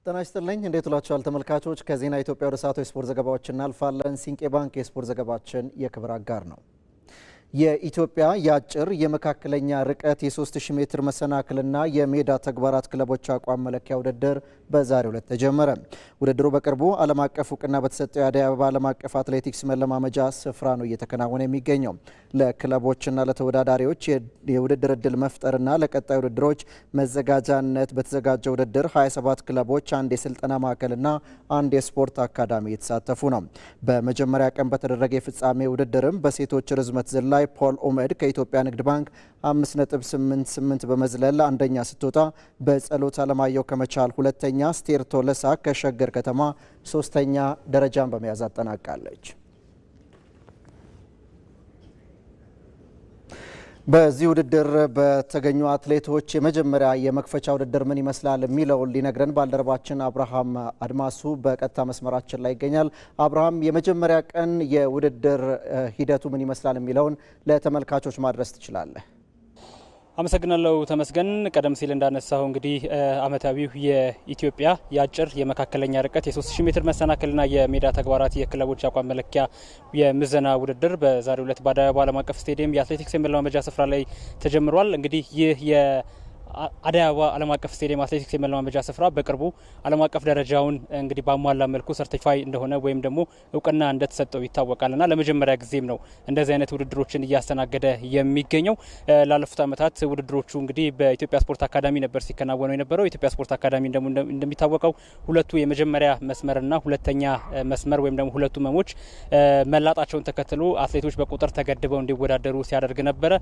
ጤና ይስጥልኝ እንዴት ውላችኋል ተመልካቾች ከዜና ኢትዮጵያ ወደ ሰዓቱ የስፖርት ዘገባዎች እናልፋለን። ሲንቄ ባንክ የስፖርት ዘገባችን የክብር አጋር ነው። የኢትዮጵያ የአጭር የመካከለኛ ርቀት የ3000 ሜትር መሰናክልና የሜዳ ተግባራት ክለቦች አቋም መለኪያ ውድድር በዛሬው ዕለት ተጀመረ። ውድድሩ በቅርቡ ዓለም አቀፍ እውቅና በተሰጠው የአዲስ አበባ ዓለም አቀፍ አትሌቲክስ መለማመጃ ስፍራ ነው እየተከናወነ የሚገኘው። ለክለቦችና ለተወዳዳሪዎች የውድድር ዕድል መፍጠርና ለቀጣይ ውድድሮች መዘጋጃነት በተዘጋጀ ውድድር 27 ክለቦች፣ አንድ የስልጠና ማዕከልና አንድ የስፖርት አካዳሚ የተሳተፉ ነው። በመጀመሪያ ቀን በተደረገ የፍጻሜ ውድድርም በሴቶች ርዝመት ዝላይ ፖል ኦመድ ከኢትዮጵያ ንግድ ባንክ 5.88 በመዝለል አንደኛ ስትወጣ፣ በጸሎት አለማየሁ ከመቻል ሁለተኛ፣ ስቴር ቶለሳ ከሸገር ከተማ ሶስተኛ ደረጃን በመያዝ አጠናቃለች። በዚህ ውድድር በተገኙ አትሌቶች የመጀመሪያ የመክፈቻ ውድድር ምን ይመስላል የሚለውን ሊነግረን ባልደረባችን አብርሃም አድማሱ በቀጥታ መስመራችን ላይ ይገኛል። አብርሃም፣ የመጀመሪያ ቀን የውድድር ሂደቱ ምን ይመስላል የሚለውን ለተመልካቾች ማድረስ ትችላለህ? አመሰግናለሁ ተመስገን። ቀደም ሲል እንዳነሳው እንግዲህ አመታዊው የኢትዮጵያ የአጭር የመካከለኛ ርቀት የ3000 ሜትር መሰናክልና የሜዳ ተግባራት የክለቦች አቋም መለኪያ የምዘና ውድድር በዛሬው ዕለት በአዲስ አበባ ዓለም አቀፍ ስቴዲየም የአትሌቲክስ የመለማመጃ ስፍራ ላይ ተጀምሯል። እንግዲህ ይህ አዲስ አበባ ዓለም አቀፍ ስቴዲየም አትሌቲክስ የመለማመጃ ስፍራ በቅርቡ ዓለም አቀፍ ደረጃውን እንግዲህ ባሟላ መልኩ ሰርቲፋይ እንደሆነ ወይም ደግሞ እውቅና እንደተሰጠው ይታወቃልና ለመጀመሪያ ጊዜም ነው እንደዚህ አይነት ውድድሮችን እያስተናገደ የሚገኘው። ላለፉት ዓመታት ውድድሮቹ እንግዲህ በኢትዮጵያ ስፖርት አካዳሚ ነበር ሲከናወኑ የነበረው። የኢትዮጵያ ስፖርት አካዳሚ እንደሚታወቀው ሁለቱ የመጀመሪያ መስመርና ሁለተኛ መስመር ወይም ደግሞ ሁለቱ መሞች መላጣቸውን ተከትሎ አትሌቶች በቁጥር ተገድበው እንዲወዳደሩ ሲያደርግ ነበረ።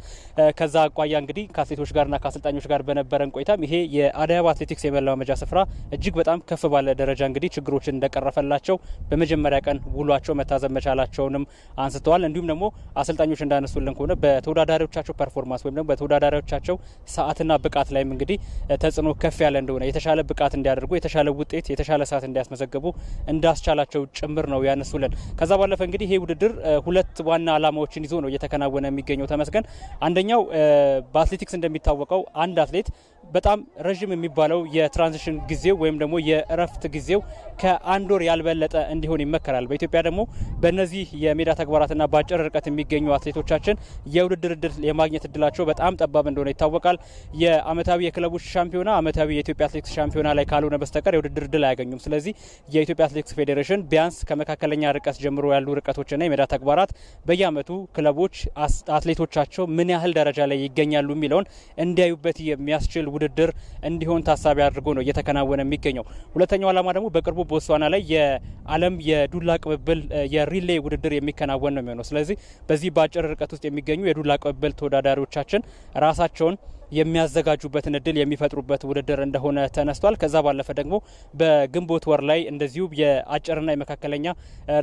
ከዛ አቋያ እንግዲህ ከአትሌቶች ጋርና ከአሰልጣኞች ጋር በነበረን ቆይታም ይሄ የአዲስ አበባ አትሌቲክስ የመለማመጃ ስፍራ እጅግ በጣም ከፍ ባለ ደረጃ እንግዲህ ችግሮችን እንደቀረፈላቸው በመጀመሪያ ቀን ውሏቸው መታዘብ መቻላቸውንም አንስተዋል። እንዲሁም ደግሞ አሰልጣኞች እንዳነሱልን ከሆነ በተወዳዳሪዎቻቸው ፐርፎርማንስ ወይም ደግሞ በተወዳዳሪዎቻቸው ሰዓትና ብቃት ላይም እንግዲህ ተጽዕኖ ከፍ ያለ እንደሆነ የተሻለ ብቃት እንዲያደርጉ የተሻለ ውጤት የተሻለ ሰዓት እንዲያስመዘግቡ እንዳስቻላቸው ጭምር ነው ያነሱልን። ከዛ ባለፈ እንግዲህ ይሄ ውድድር ሁለት ዋና ዓላማዎችን ይዞ ነው እየተከናወነ የሚገኘው ተመስገን። አንደኛው በአትሌቲክስ እንደሚታወቀው አንድ አትሌት በጣም ረጅም የሚባለው የትራንዚሽን ጊዜው ወይም ደግሞ የእረፍት ጊዜው ከአንድ ወር ያልበለጠ እንዲሆን ይመከራል። በኢትዮጵያ ደግሞ በእነዚህ የሜዳ ተግባራትና በአጭር ርቀት የሚገኙ አትሌቶቻችን የውድድር እድል የማግኘት እድላቸው በጣም ጠባብ እንደሆነ ይታወቃል። የአመታዊ የክለቦች ሻምፒዮና፣ አመታዊ የኢትዮጵያ አትሌቲክስ ሻምፒዮና ላይ ካልሆነ በስተቀር የውድድር እድል አያገኙም። ስለዚህ የኢትዮጵያ አትሌቲክስ ፌዴሬሽን ቢያንስ ከመካከለኛ ርቀት ጀምሮ ያሉ ርቀቶችና የሜዳ ተግባራት በየአመቱ ክለቦች አትሌቶቻቸው ምን ያህል ደረጃ ላይ ይገኛሉ የሚለውን እንዲያዩበት የሚያስችል ውድድር እንዲሆን ታሳቢ አድርጎ ነው እየተከናወነ የሚገኘው። ሁለተኛው ዓላማ ደግሞ በቅርቡ ቦትስዋና ላይ የዓለም የዱላ ቅብብል የሪሌ ውድድር የሚከናወን ነው የሚሆነው። ስለዚህ በዚህ በአጭር ርቀት ውስጥ የሚገኙ የዱላ ቅብብል ተወዳዳሪዎቻችን ራሳቸውን የሚያዘጋጁበትን እድል የሚፈጥሩበት ውድድር እንደሆነ ተነስቷል። ከዛ ባለፈ ደግሞ በግንቦት ወር ላይ እንደዚሁ የአጭርና የመካከለኛ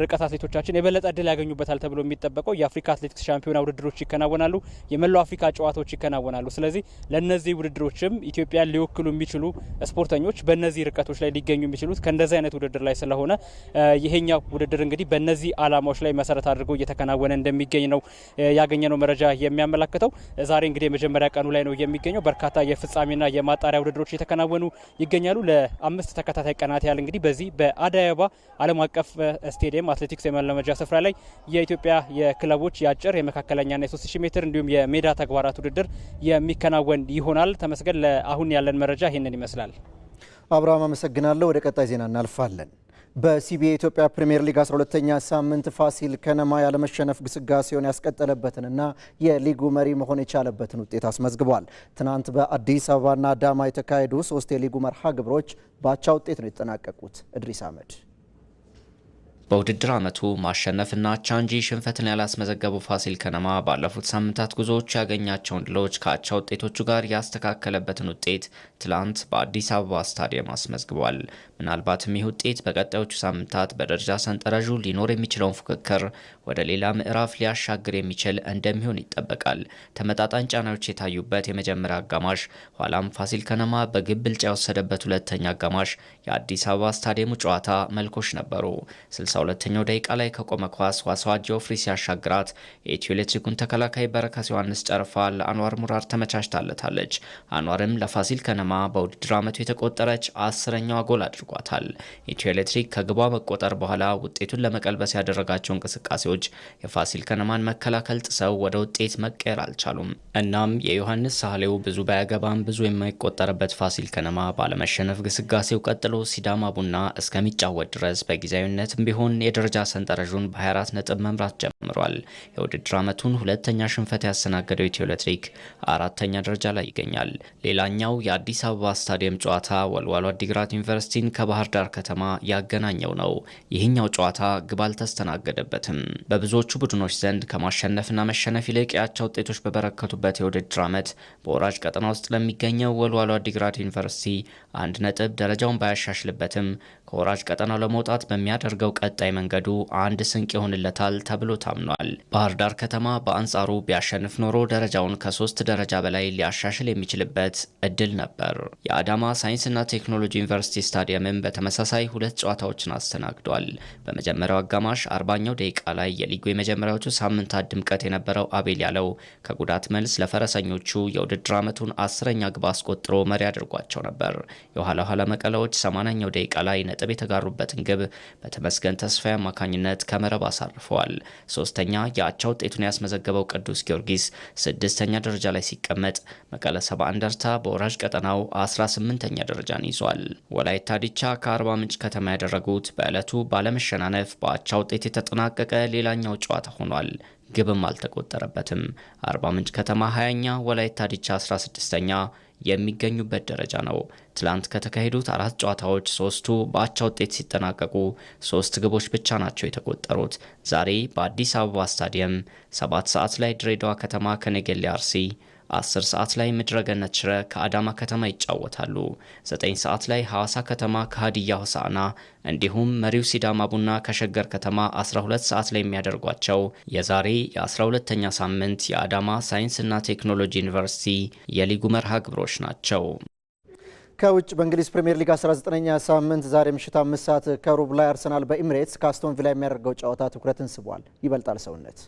ርቀት አትሌቶቻችን የበለጠ እድል ያገኙበታል ተብሎ የሚጠበቀው የአፍሪካ አትሌቲክስ ሻምፒዮና ውድድሮች ይከናወናሉ፣ የመላው አፍሪካ ጨዋታዎች ይከናወናሉ። ስለዚህ ለነዚህ ውድድሮችም ኢትዮጵያን ሊወክሉ የሚችሉ ስፖርተኞች በእነዚህ ርቀቶች ላይ ሊገኙ የሚችሉት ከእንደዚህ አይነት ውድድር ላይ ስለሆነ ይሄኛው ውድድር እንግዲህ በእነዚህ ዓላማዎች ላይ መሰረት አድርጎ እየተከናወነ እንደሚገኝ ነው ያገኘነው መረጃ የሚያመላክተው። ዛሬ እንግዲህ የመጀመሪያ ቀኑ ላይ ነው የሚገኘው። በርካታ የፍጻሜና የማጣሪያ ውድድሮች እየተከናወኑ ይገኛሉ። ለ5 ተከታታይ ቀናት ያህል እንግዲህ በዚህ በአዲስ አበባ ዓለም አቀፍ ስቴዲየም አትሌቲክስ የመለማመጃ ስፍራ ላይ የኢትዮጵያ የክለቦች የአጭር የመካከለኛና የ3000 ሜትር እንዲሁም የሜዳ ተግባራት ውድድር የሚከናወን ይሆናል። ተመስገን፣ ለአሁን ያለን መረጃ ይህንን ይመስላል። አብርሃም አመሰግናለሁ። ወደ ቀጣይ ዜና እናልፋለን። በሲቢኤ ኢትዮጵያ ፕሪሚየር ሊግ 12ኛ ሳምንት ፋሲል ከነማ ያለመሸነፍ ግስጋሴውን ያስቀጠለበትንና የሊጉ መሪ መሆን የቻለበትን ውጤት አስመዝግቧል። ትናንት በአዲስ አበባና አዳማ የተካሄዱ 3 የሊጉ መርሃ ግብሮች በአቻ ውጤት ነው የተጠናቀቁት። እድሪስ አህመድ በውድድር ዓመቱ ማሸነፍና አቻ እንጂ ሽንፈትን ያላስመዘገበው ፋሲል ከነማ ባለፉት ሳምንታት ጉዞዎች ያገኛቸውን ድሎች ከአቻ ውጤቶቹ ጋር ያስተካከለበትን ውጤት ትላንት በአዲስ አበባ ስታዲየም አስመዝግቧል። ምናልባትም ይህ ውጤት በቀጣዮቹ ሳምንታት በደረጃ ሰንጠረዡ ሊኖር የሚችለውን ፉክክር ወደ ሌላ ምዕራፍ ሊያሻግር የሚችል እንደሚሆን ይጠበቃል። ተመጣጣኝ ጫናዎች የታዩበት የመጀመሪያ አጋማሽ ኋላም ፋሲል ከነማ በግብ ብልጫ የወሰደበት ሁለተኛ አጋማሽ የአዲስ አበባ ስታዲየሙ ጨዋታ መልኮች ነበሩ። 62ኛው ደቂቃ ላይ ከቆመ ኳስ ዋሳዋ ጆፍሪ ሲያሻግራት የኢትዮ ኤሌክትሪኩን ተከላካይ በረከት ዮሐንስ ጨርፋ ለአንዋር ሙራር ተመቻችታለታለች። አንዋርም ለፋሲል ከነማ በውድድር ዓመቱ የተቆጠረች 10ኛዋ ጎል አድርጓታል። ኢትዮ ኤሌክትሪክ ከግቧ መቆጠር በኋላ ውጤቱን ለመቀልበስ ያደረጋቸው እንቅስቃሴዎች የፋሲል ከነማን መከላከል ጥሰው ወደ ውጤት መቀየር አልቻሉም። እናም የዮሐንስ ሳህሌው ብዙ ባያገባም ብዙ የማይቆጠርበት ፋሲል ከነማ ባለመሸነፍ ግስጋሴው ቀጥሎ ሲዳማ ቡና እስከሚጫወት ድረስ በጊዜያዊነትም ቢሆን የደረጃ ሰንጠረዡን በ24 ነጥብ መምራት ጀምሯል። የውድድር ዓመቱን ሁለተኛ ሽንፈት ያስተናገደው ኢትዮ ኤሌክትሪክ 4ኛ ደረጃ ላይ ይገኛል። ሌላኛው የአዲስ አበባ ስታዲየም ጨዋታ ወልዋሎ አዲግራት ዩኒቨርሲቲን ከባህር ዳር ከተማ ያገናኘው ነው። ይህኛው ጨዋታ ግብ አልተስተናገደበትም። በብዙዎቹ ቡድኖች ዘንድ ከማሸነፍና መሸነፍ ይልቅ ያቻ ውጤቶች በበረከቱበት የውድድር ዓመት በወራጅ ቀጠና ውስጥ ለሚገኘው ወልዋሎ አዲግራት ዩኒቨርሲቲ 1 ነጥብ ደረጃውን ባያሻሽልበትም ከወራጅ ቀጠናው ለመውጣት በሚያደርገው ቀጣይ መንገዱ አንድ ስንቅ ይሆንለታል ተብሎ ታምኗል። ባህር ዳር ከተማ በአንጻሩ ቢያሸንፍ ኖሮ ደረጃውን ከ3 ደረጃ በላይ ሊያሻሽል የሚችልበት እድል ነበር። የአዳማ ሳይንስና ቴክኖሎጂ ዩኒቨርሲቲ ስታዲየምም በተመሳሳይ 2 ጨዋታዎችን አስተናግዷል። በመጀመሪያው አጋማሽ 40ኛው ደቂቃ ላይ የሊጉ የመጀመሪያዎቹ ሳምንታት ድምቀት የነበረው አቤል ያለው ከጉዳት መልስ ለፈረሰኞቹ የውድድር ዓመቱን 10ኛ ግብ አስቆጥሮ መሪ አድርጓቸው ነበር። የኋላ ኋላ መቀለዎች 80ኛው ደቂቃ ላይ ነጥብ የተጋሩበትን ግብ በተመስገን ተስፋዬ አማካኝነት ከመረብ አሳርፈዋል። 3ኛ የአቻ ውጤቱን ያስመዘገበው ቅዱስ ጊዮርጊስ 6ኛ ደረጃ ላይ ሲቀመጥ መቀለ ሰባ እንደርታ በወራጅ ቀጠናው 18ኛ ደረጃን ይዟል። ወላይታ ዲቻ ከአርባ ምንጭ ከተማ ያደረጉት በዕለቱ ባለመሸናነፍ በአቻ ውጤት የተጠናቀቀ ሌላኛው ጨዋታ ሆኗል። ግብም አልተቆጠረበትም። አርባ ምንጭ ከተማ 20ኛ፣ ወላይታ ዲቻ 16ኛ የሚገኙበት ደረጃ ነው። ትላንት ከተካሄዱት 4 ጨዋታዎች 3ቱ በአቻ ውጤት ሲጠናቀቁ 3 ግቦች ብቻ ናቸው የተቆጠሩት። ዛሬ በአዲስ አበባ ስታዲየም 7 ሰዓት ላይ ድሬዳዋ ከተማ ከነገሌ አርሲ፣ 10 ሰዓት ላይ ምድረገነት ሽረ ከአዳማ ከተማ ይጫወታሉ። 9 ሰዓት ላይ ሐዋሳ ከተማ ከሀዲያ ሆሳዕና እንዲሁም መሪው ሲዳማ ቡና ከሸገር ከተማ 12 ሰዓት ላይ የሚያደርጓቸው የዛሬ የ12ኛ ሳምንት የአዳማ ሳይንስና ቴክኖሎጂ ዩኒቨርሲቲ የሊጉ መርሃ ግብሮች ናቸው። ከውጭ በእንግሊዝ ፕሪሚየር ሊግ 19ኛ ሳምንት ዛሬ ምሽት 5 ሰዓት ከሩብ ላይ አርሰናል በኤሚሬትስ ከአስቶን ቪላ የሚያደርገው ጨዋታ ትኩረትን ስቧል። ይበልጣል ሰውነት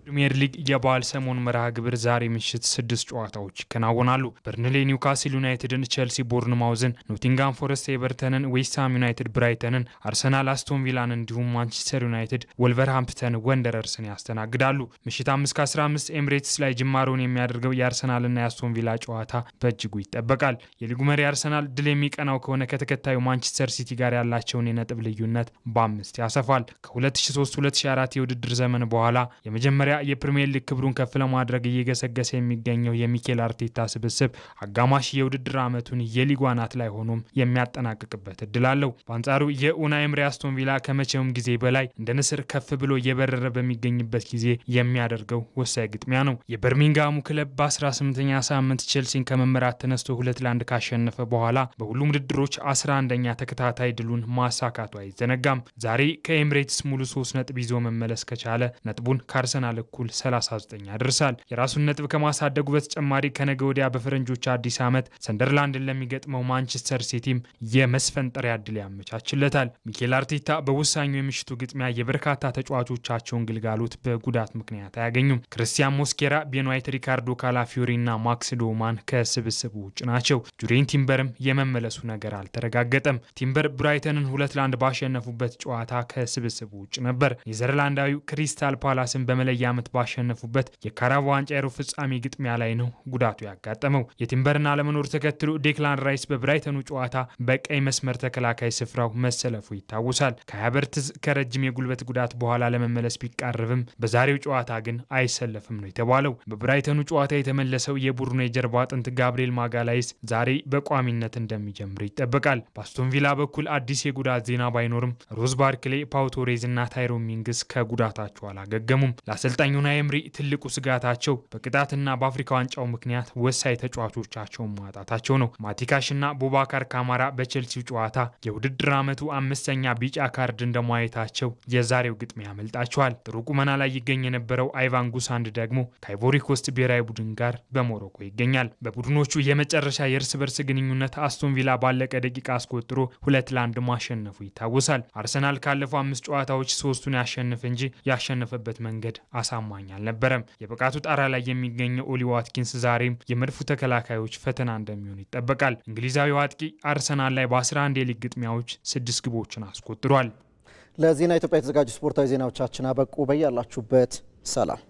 ፕሪሚየር ሊግ የበዓል ሰሞን መርሃ ግብር ዛሬ ምሽት 6 ጨዋታዎች ይከናወናሉ። በርንሌ ኒውካስል ዩናይትድን፣ ቼልሲ ቦርንማውዝን፣ ኖቲንጋም ፎረስት ኤቨርተንን፣ ዌስትሃም ዩናይትድ ብራይተንን፣ አርሰናል አስቶን ቪላን እንዲሁም ማንቸስተር ዩናይትድ ወልቨርሃምፕተን ወንደረርስን ያስተናግዳሉ። ምሽት 5:15 ኤሚሬትስ ላይ ጅማሮን የሚያደርገው የአርሰናልና የአስቶን ቪላ ጨዋታ በእጅጉ ይጠበቃል። የሊጉ መሪ አርሰናል ድል የሚቀናው ከሆነ ከተከታዩ ማንቸስተር ሲቲ ጋር ያላቸውን የነጥብ ልዩነት በ5 ያሰፋል። ከ2003-2004 የውድድር ዘመን በኋላ የመጀመሪያ የፕሪሚየር ሊግ ክብሩን ከፍ ለማድረግ እየገሰገሰ የሚገኘው የሚኬል አርቴታ ስብስብ አጋማሽ የውድድር ዓመቱን የሊጉ አናት ላይ ሆኖም የሚያጠናቅቅበት እድል አለው። በአንጻሩ የኡናይ ኤምሪ አስቶን ቪላ ከመቼውም ጊዜ በላይ እንደ ንስር ከፍ ብሎ እየበረረ በሚገኝበት ጊዜ የሚያደርገው ወሳኝ ግጥሚያ ነው። የበርሚንግሃሙ ክለብ በ18ኛ ሳምንት ቼልሲን ከመመራት ተነስቶ 2-1 ካሸነፈ በኋላ በሁሉም ውድድሮች 11ኛ ተከታታይ ድሉን ማሳካቱ አይዘነጋም። ዛሬ ከኤሚሬትስ ሙሉ 3 ነጥብ ይዞ መመለስ ከቻለ ነጥቡን ከአርሰናል እኩል 39 ያደርሳል። የራሱን ነጥብ ከማሳደጉ በተጨማሪ ከነገ ወዲያ በፈረንጆች አዲስ ዓመት ሰንደርላንድን ለሚገጥመው ማንቸስተር ሲቲም የመስፈንጠሪያ ዕድል ያመቻችለታል። ሚኬል አርቴታ በወሳኙ የምሽቱ ግጥሚያ የበርካታ ተጫዋቾቻቸውን ግልጋሎት በጉዳት ምክንያት አያገኙም። ክርስቲያን ሞስኬራ፣ ቤን ዋይት፣ ሪካርዶ ካላፊዮሪና ማክስ ዶማን ከስብስቡ ውጭ ናቸው። ጁሬን ቲምበርም የመመለሱ ነገር አልተረጋገጠም። ቲምበር ብራይተንን 2-1 ባሸነፉበት ጨዋታ ከስብስቡ ውጭ ነበር። ኔዘርላንዳዊው ክሪስታል ፓላስን በመለያ ዓመት ባሸነፉበት የካራባ ዋንጫ የሩብ ፍጻሜ ግጥሚያ ላይ ነው ጉዳቱ ያጋጠመው። የቲምበርን አለመኖር ተከትሎ ዴክላን ራይስ በብራይተኑ ጨዋታ በቀይ መስመር ተከላካይ ስፍራው መሰለፉ ይታወሳል። ከሃቨርትዝ ከረጅም የጉልበት ጉዳት በኋላ ለመመለስ ቢቃረብም በዛሬው ጨዋታ ግን አይሰለፍም ነው የተባለው። በብራይተኑ ጨዋታ የተመለሰው የቡድኑ የጀርባ አጥንት ጋብሪኤል ማጋላይስ ዛሬ በቋሚነት እንደሚጀምር ይጠበቃል። በአስቶን ቪላ በኩል አዲስ የጉዳት ዜና ባይኖርም ሮዝ ባርክሌ፣ ፓው ቶሬዝ እና ታይሮ ሚንግስ ከጉዳታቸው አላገገሙም። ለአሰልጣኝ አሰልጣኝ ኡናይ ኤምሪ ትልቁ ስጋታቸው በቅጣትና በአፍሪካ ዋንጫው ምክንያት ወሳኝ ተጫዋቾቻቸውን ማጣታቸው ነው። ማቲካሽና ቡባካር ካማራ በቼልሲው ጨዋታ የውድድር ዓመቱ 5ኛ ቢጫ ካርድ እንደማየታቸው የዛሬው ግጥሚያ ያመልጣቸዋል። ጥሩ ቁመና ላይ ይገኝ የነበረው አይቫን ጉሳንድ ደግሞ ከአይቮሪ ኮስት ብሔራዊ ቡድን ጋር በሞሮኮ ይገኛል። በቡድኖቹ የመጨረሻ የእርስ በርስ ግንኙነት አስቶን ቪላ ባለቀ ደቂቃ አስቆጥሮ 2-1 ማሸነፉ ይታወሳል። አርሰናል ካለፈው 5 ጨዋታዎች 3ቱን ያሸነፈ እንጂ ያሸነፈበት መንገድ አሳማኝ አልነበረም። የብቃቱ ጣራ ላይ የሚገኘው ኦሊ ዋትኪንስ ዛሬም የመድፉ ተከላካዮች ፈተና እንደሚሆን ይጠበቃል። እንግሊዛዊው አጥቂ አርሰናል ላይ በ11 የሊግ ግጥሚያዎች 6 ግቦችን አስቆጥሯል። ለዜና ኢትዮጵያ የተዘጋጁ ስፖርታዊ ዜናዎቻችን አበቁ። በያላችሁበት ሰላም